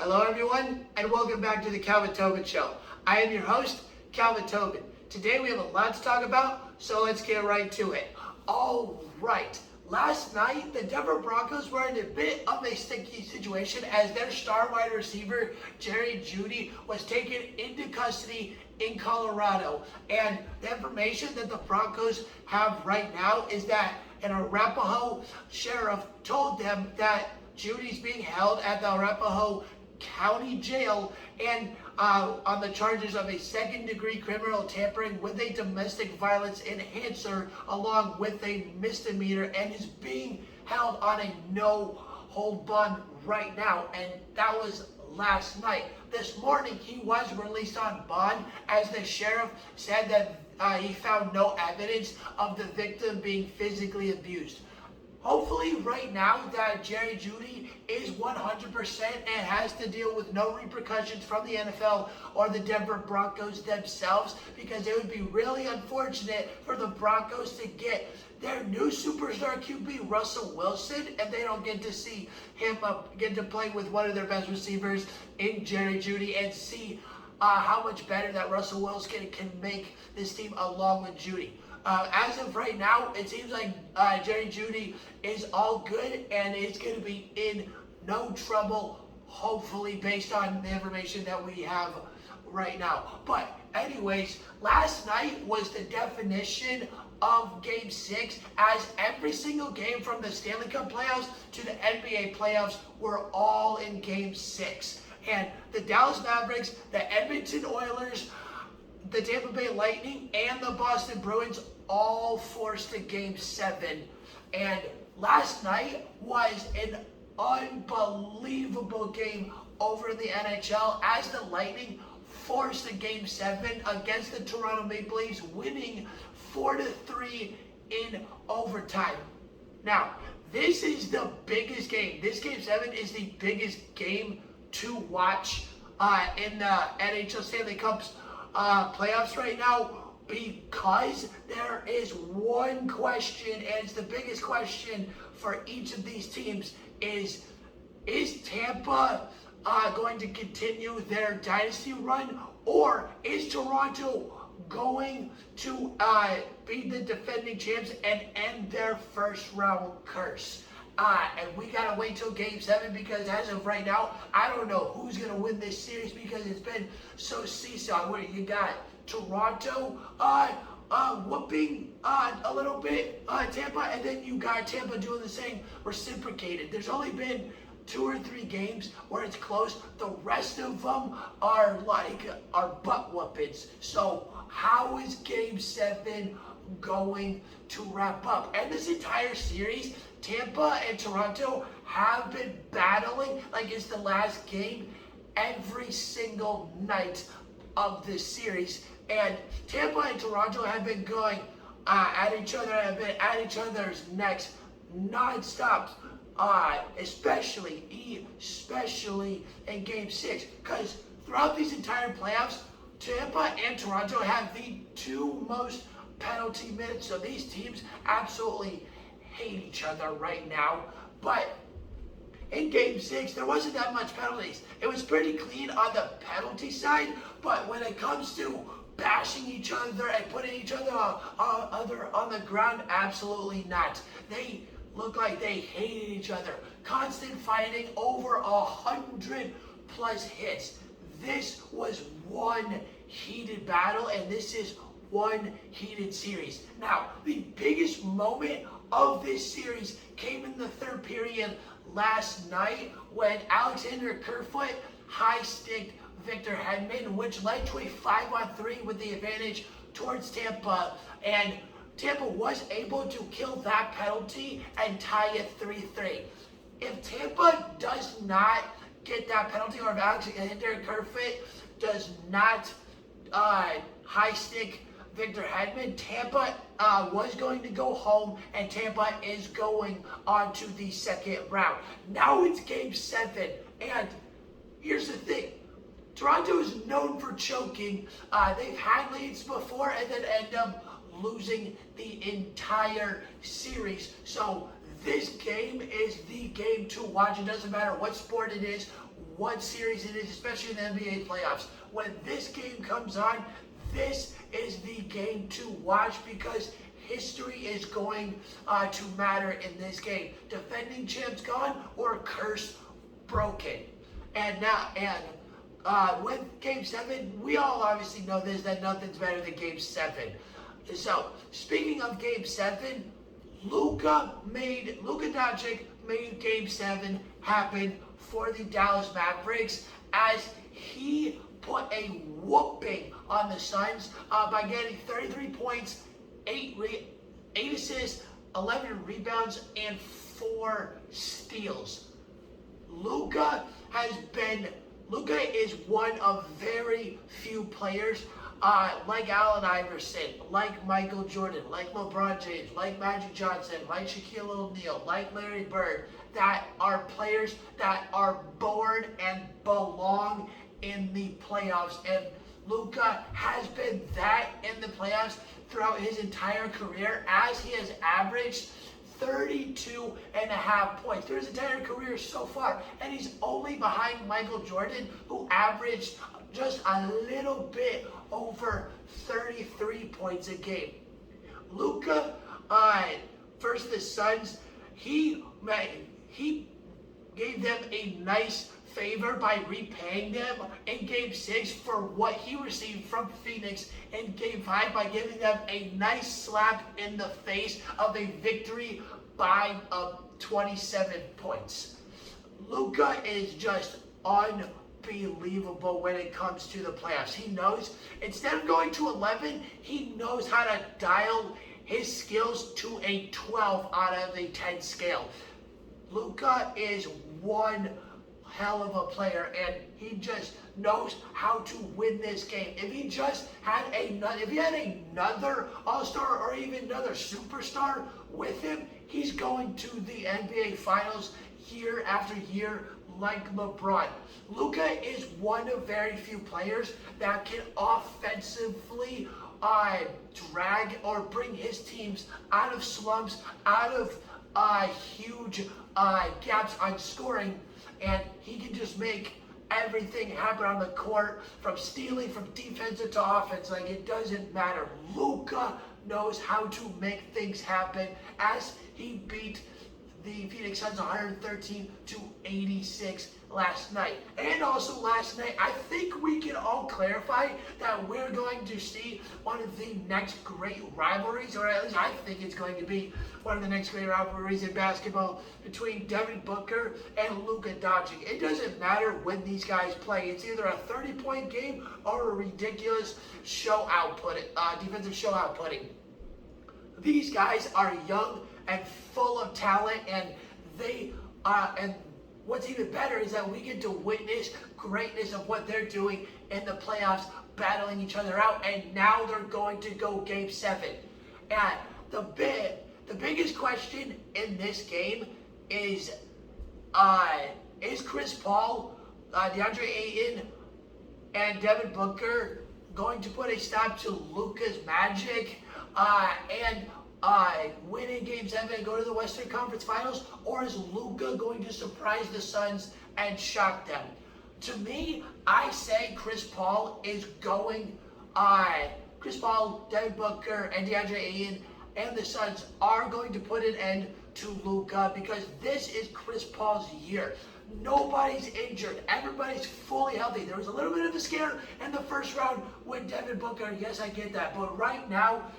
Hello everyone, and welcome back to the Calvin Tobin Show. I am your host, Calvin Tobin. Today we have a lot to talk about, so let's get right to it. All right, last night the Denver Broncos were in a bit of a sticky situation as their star wide receiver, Jerry Jeudy, was taken into custody in Colorado. And the information that the Broncos have right now is that an Arapahoe sheriff told them that Judy's being held at the Arapahoe County Jail and on the charges of a second-degree criminal tampering with a domestic violence enhancer along with a misdemeanor, and is being held on a no-hold bond right now. And that was last night. This morning he was released on bond as the sheriff said that he found no evidence of the victim being physically abused. Hopefully right now that Jerry Jeudy is 100% and has to deal with no repercussions from the NFL or the Denver Broncos themselves, because it would be really unfortunate for the Broncos to get their new superstar QB, Russell Wilson, and they don't get to see him get to play with one of their best receivers in Jerry Jeudy and see how much better that Russell Wilson can make this team along with Jeudy. As of right now, it seems like Jerry Jeudy is all good and is going to be in no trouble, hopefully, based on the information that we have right now. But anyways, last night was the definition of Game 6, as every single game from the Stanley Cup playoffs to the NBA playoffs were all in Game 6. And the Dallas Mavericks, the Edmonton Oilers, the Tampa Bay Lightning, and the Boston Bruins all forced to Game 7. And last night was an unbelievable game over in the NHL as the Lightning forced a Game 7 against the Toronto Maple Leafs, winning 4-3 in overtime. Now, this is the biggest game. This Game 7 is the biggest game to watch in the NHL Stanley Cup's playoffs right now, because there is one question, and it's the biggest question for each of these teams: is Tampa going to continue their dynasty run, or is Toronto going to be the defending champs and end their first round curse? And we gotta wait till Game 7, because as of right now, I don't know who's gonna win this series, because it's been so seesaw. Where you got Toronto whooping a little bit Tampa, and then you got Tampa doing the same, reciprocated. There's only been 2 or 3 games where it's close. The rest of them are butt whoopings. So how is Game 7 going to wrap up? And this entire series, Tampa and Toronto have been battling like it's the last game every single night of this series. And Tampa and Toronto have been going at each other, have been at each other's necks non-stop, especially in Game 6. Because throughout these entire playoffs, Tampa and Toronto have the 2 most penalty minutes. So these teams absolutely hate each other right now. But in Game 6, there wasn't that much penalties. It was pretty clean on the penalty side, but when it comes to bashing each other and putting each other on the ground, absolutely not. They look like they hated each other. Constant fighting, over 100 plus hits. This was one heated battle, and this is one heated series. Now, the biggest moment of this series came in the third period last night when Alexander Kerfoot high-sticked Victor Hedman, which led to a 5-on-3 with the advantage towards Tampa. And Tampa was able to kill that penalty and tie it 3-3. If Tampa does not get that penalty, or if Alexander Kerfoot does not high-stick Victor Hedman, Tampa was going to go home, and Tampa is going on to the second round. Now it's Game 7, and here's the thing. Toronto is known for choking. They've had leads before and then end up losing the entire series. So this game is the game to watch. It doesn't matter what sport it is, what series it is, especially in the NBA playoffs. When this game comes on, this is the game to watch because history is going to matter in this game. Defending champs gone or curse broken. And with Game 7, we all obviously know this, that nothing's better than Game 7. So, speaking of Game 7, Luka Doncic made Game 7 happen for the Dallas Mavericks as he put a whooping on the Suns by getting 33 points, 8 assists, 11 rebounds, and 4 steals. Luka is one of very few players like Allen Iverson, like Michael Jordan, like LeBron James, like Magic Johnson, like Shaquille O'Neal, like Larry Bird, that are players that are born and belong in the playoffs. And Luka has been that in the playoffs throughout his entire career, as he has averaged 32.5 points through his entire career so far. And he's only behind Michael Jordan, who averaged just a little bit over 33 points a game. Luka, versus the Suns, he gave them a nice favor by repaying them in Game 6 for what he received from Phoenix in Game 5 by giving them a nice slap in the face of a victory by 27 points. Luka is just unbelievable when it comes to the playoffs. He knows, instead of going to 11, he knows how to dial his skills to a 12 out of a 10 scale. Luka is one hell of a player, and he just knows how to win this game. If he had another All-Star or even another superstar with him, he's going to the NBA Finals year after year like LeBron. Luka is one of very few players that can offensively drag or bring his teams out of slumps, out of huge gaps on scoring, and he can just make everything happen on the court, from stealing, from defensive to offense. Like, it doesn't matter. Luka knows how to make things happen, as he beat the Phoenix Suns 113-86 last night. And also last night, I think we can all clarify that we're going to see one of the next great rivalries, or at least I think it's going to be one of the next great rivalries in basketball, between Devin Booker and Luka Doncic. It doesn't matter when these guys play. It's either a 30-point game or a ridiculous defensive show outputting. These guys are young and full of talent, and what's even better is that we get to witness greatness of what they're doing in the playoffs, battling each other out, and now they're going to go Game 7. And the biggest question in this game is Chris Paul, DeAndre Ayton, and Devin Booker going to put a stop to Luka's magic and winning Game 7 and go to the Western Conference Finals? Or is Luka going to surprise the Suns and shock them? To me, I say Chris Paul, Devin Booker, and DeAndre Ayton and the Suns are going to put an end to Luka, because this is Chris Paul's year. Nobody's injured. Everybody's fully healthy. There was a little bit of a scare in the first round with Devin Booker. Yes, I get that. But right now,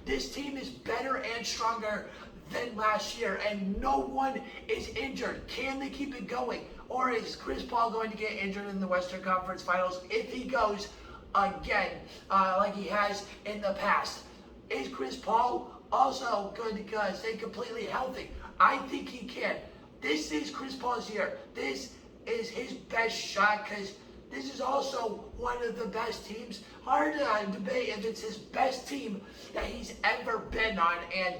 this team is better and stronger than last year, and no one is injured. Can they keep it going? Or is Chris Paul going to get injured in the Western Conference Finals if he goes again like he has in the past? Is Chris Paul also going to stay completely healthy? I think he can. This is Chris Paul's year. This is his best shot, because this is also one of the best teams. Hard to debate if it's his best team that he's ever been on, and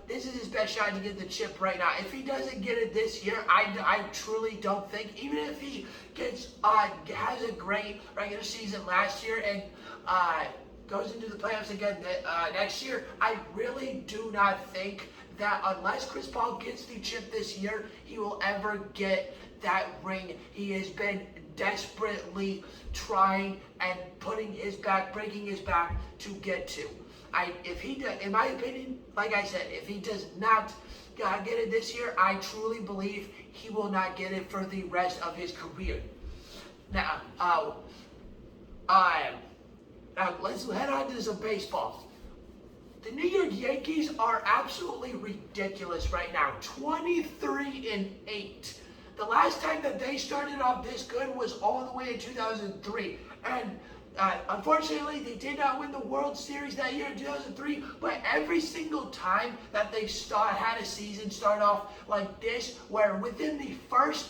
this is his best shot to get the chip right now. If he doesn't get it this year, I truly don't think, even if he has a great regular season last year and goes into the playoffs again next year, I really do not think that unless Chris Paul gets the chip this year, he will ever get that ring he has been desperately trying and breaking his back to get to. If he does, in my opinion, like I said, if he does not get it this year, I truly believe he will not get it for the rest of his career. Now, let's head on to some baseball. The New York Yankees are absolutely ridiculous right now. 23-8. The last time that they started off this good was all the way in 2003. And unfortunately, they did not win the World Series that year in 2003. But every single time that they had a season start off like this, where within the first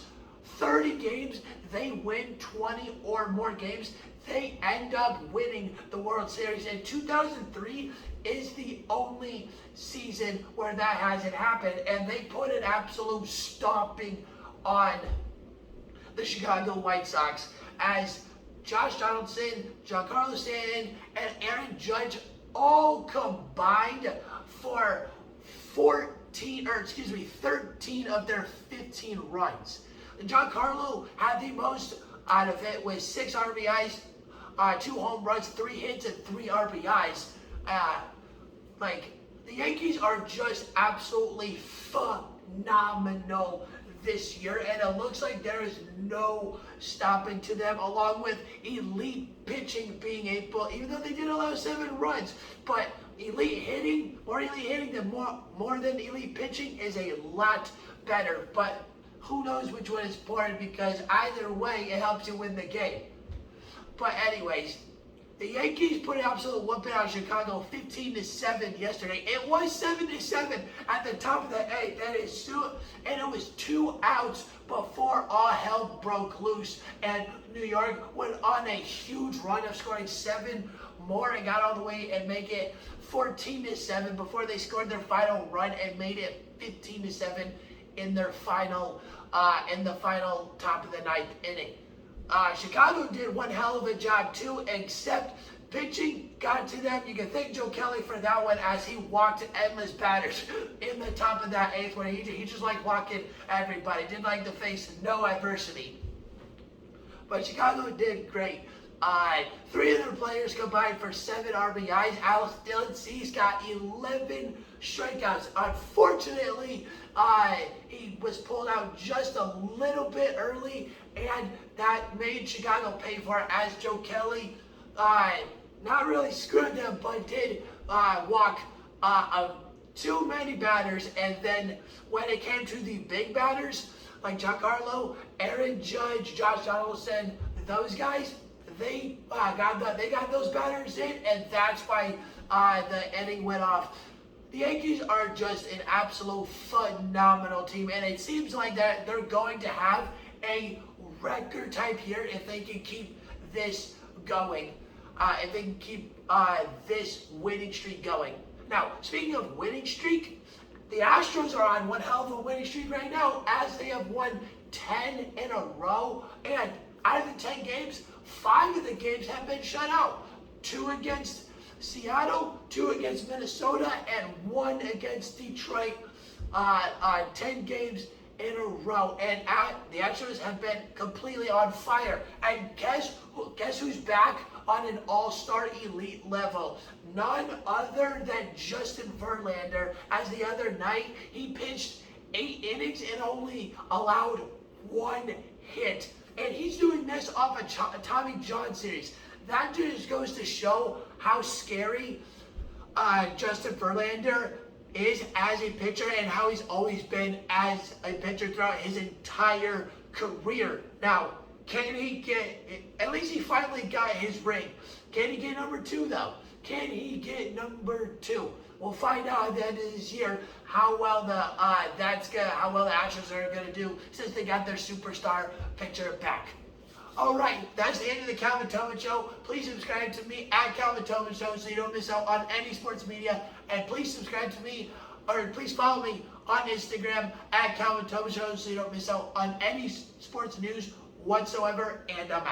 30 games, they win 20 or more games, they end up winning the World Series. And 2003 is the only season where that hasn't happened. And they put an absolute stomping on the Chicago White Sox as Josh Donaldson, Giancarlo Stanton, and Aaron Judge all combined for 13 of their 15 runs. Giancarlo had the most out of it with 6 RBIs, 2 home runs, 3 hits, and 3 RBIs. The Yankees are just absolutely phenomenal this year, and it looks like there is no stopping to them, along with elite pitching being able, even though they did allow 7 runs, but elite hitting than more than elite pitching is a lot better. But who knows which one is important, because either way it helps you win the game. But anyways, the Yankees put an absolute whooping on Chicago 15-7 yesterday. It was 7-7 at the top of the 8th, and it was 2 outs before all hell broke loose. And New York went on a huge run of scoring 7 more and got all the way and make it 14-7 before they scored their final run and made it 15-7 in their final top of the 9th inning. Chicago did one hell of a job too, except pitching got to them. You can thank Joe Kelly for that one, as he walked endless batters in the top of that 8th, where he just liked walking everybody. Didn't like to face no adversity. But Chicago did great. 3 of their players combined for 7 RBIs. Alex Dillon got 11 strikeouts. Unfortunately, he was pulled out just a little bit early, and that made Chicago pay for it, as Joe Kelly not really screwed them, but did walk too many batters. And then when it came to the big batters, like Giancarlo, Aaron Judge, Josh Donaldson, those guys, they got those batters in, and that's why the inning went off. The Yankees are just an absolute phenomenal team, and it seems like that they're going to have a record type year if they can keep this going. If they can keep this winning streak going. Now, speaking of winning streak, the Astros are on one hell of a winning streak right now, as they have won 10 in a row, and out of the 10 games, 5 of the games have been shut out. 2 against Seattle, 2 against Minnesota, and 1 against Detroit. 10 games in a row, and the Astros have been completely on fire. And guess who's back on an all-star elite level? None other than Justin Verlander. As the other night, he pitched 8 innings and only allowed 1 hit. And he's doing this off a Tommy John series. That just goes to show how scary Justin Verlander is as a pitcher, and how he's always been as a pitcher throughout his entire career. Now, can he at least he finally got his ring. Can he get number 2 though? Can he get number 2? We'll find out at the end of this year how well the Astros are gonna do, since they got their superstar pitcher back. Alright, that's the end of the Calvin Tobin Show. Please subscribe to me at Calvin Tobin Show so you don't miss out on any sports media. And please subscribe to me, or please follow me on Instagram at Calvin Tobin Show so you don't miss out on any sports news whatsoever. And I'm out.